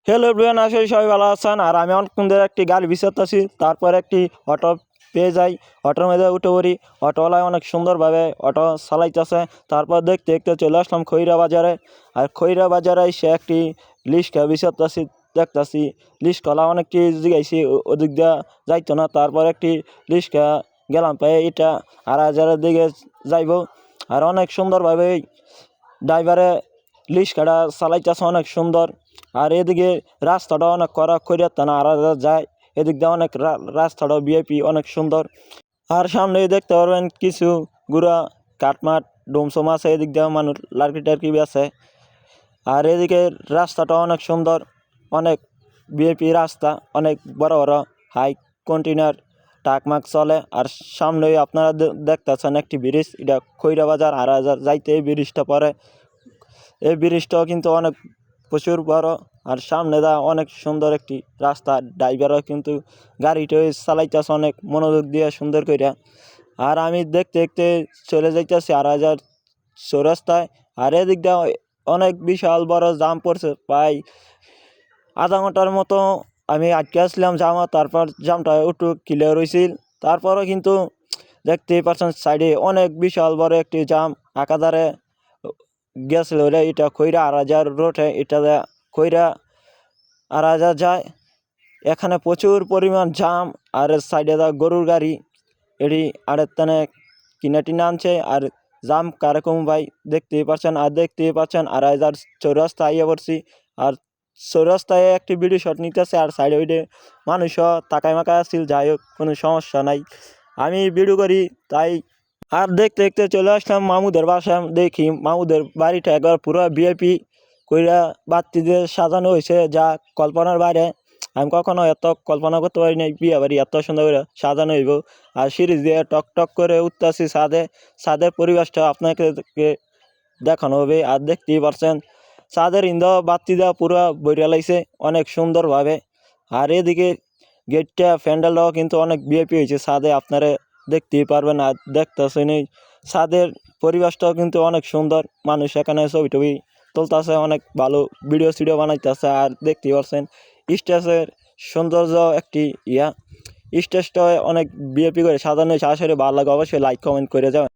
Hello everyone, আশা করি সবাই ভালো আছেন। আর আমি অনেকক্ষণ ধরে একটি গাড়ি বিচারতেছি, তারপর একটি অটো পেয়ে যাই। অটোর মধ্যে উঠে পড়ি। অটোওয়ালায় অনেক সুন্দরভাবে অটো চালাইতেছে। তারপর দেখতে দেখতে চলে আসলাম খৈরা বাজারে। আর খৈরা বাজারে সে একটি লিস্কা বিচারতেছি, দেখতেছি লিস্কলা অনেকটি জিগাইছি, ওদিক দিয়ে যাইতো না। তারপর একটি লিস্কা গেলাম, পাই এটা 2,500-এর দিকে যাইব। আর অনেক সুন্দরভাবে ড্রাইভারে লিস্কাটা চালাইতেছে, অনেক সুন্দর। আর এদিকে রাস্তাটা অনেক করা করিয়াতে না আর যায়, এদিক দিয়ে অনেক রাস্তাটাও ভিআইপি অনেক সুন্দর। আর সামনে দেখতে পারবেন কিছু গুড়া কাঠমাট ডোমসোম আছে, এদিক দিয়ে মানুষ লার্কি টার্কি আছে। আর এদিকে রাস্তাটা অনেক সুন্দর, অনেক ভিআইপি রাস্তা, অনেক বড় বড় হাই কন্টেনার টাকমাক চলে। আর সামনে আপনারা দেখতেছেন একটি ব্রিজ, এটা খৈরা বাজার 2,500 যাইতে এই ব্রিজটা পরে। এই ব্রিজটাও কিন্তু অনেক প্রচুর বড়। আর সামনে দা অনেক সুন্দর একটি রাস্তা, ড্রাইভারও কিন্তু গাড়িটা চালাইতেছে অনেক মনোযোগ দিয়ে সুন্দর করে। আর আমি দেখতে দেখতে চলে যাইতেছি 2,500 চৌরাস্তায়। আর এদিক দিয়ে অনেক বিশাল বড় জাম পড়ছে, প্রায় আধা ঘন্টার মতো আমি আটকে আসলাম জামা। তারপর জামটা একটু ক্লিয়ার হয়েছিল, তারপরও কিন্তু দেখতেই পাচ্ছেন সাইডে অনেক বিশাল বড় একটি জাম একাধারে গেছিল। এটা খৈরা 2,500 রোডে, এটা খৈরা 2,500 যায়। এখানে প্রচুর পরিমাণ জাম। আর সাইডে গরুর গাড়ি এটি আরের টানে কিনা টিনা আনছে। আর জাম কারকম ভাই দেখতেই পাচ্ছেন। আর দেখতেই পাচ্ছেন 2,500 চৌরাস্তা আইয়া পড়ছি। আর চৌরাস্তায় একটি ভিডিও শট নিতেছে, আর সাইডে ওইডে মানুষও তাকায় মাকায় আসছিল। যাই হোক, কোনো সমস্যা নাই, আমি ভিডিও করি তাই। আর দেখতে দেখতে চলে আসলাম মামুদের বাসায়। দেখি মামুদের বাড়িটা একবার পুরো ভিআইপি কইরা বাতি দিয়ে সাজানো হয়েছে, যা কল্পনার বাইরে। আমি কখনো এত কল্পনা করতে পারি নাই বিয়ে বাড়ি এত সুন্দর করে সাজানো হইব। আর সিঁড়ি দিয়ে টক টক করে উঠতেছি ছাদে। ছাদের পরিবেশটা আপনাকে দেখানো হবে। আর দেখতেই পারছেন ছাদের ইন্দা বাতি দেওয়া পুরো বইরা লাইছে অনেক সুন্দরভাবে। আর এদিকে গেটটা প্যান্ডেলটাও কিন্তু অনেক ভিআইপি হয়েছে ছাদে, আপনারা দেখতেই পারবেন। আর দেখতেছেন এই ছাদের পরিবেশটাও কিন্তু অনেক সুন্দর, মানুষ এখানে ছবি টবি তুলতেছে, অনেক ভালো ভিডিও সিডিও বানাইতেছে। আর দেখতেই পাচ্ছেন স্টেজের সৌন্দর্য একটি স্টেজটা অনেক ভিআইপি করে সাজানো হয়েছে। আসলে ভালো লাগে, অবশ্যই লাইক কমেন্ট করে যাবেন।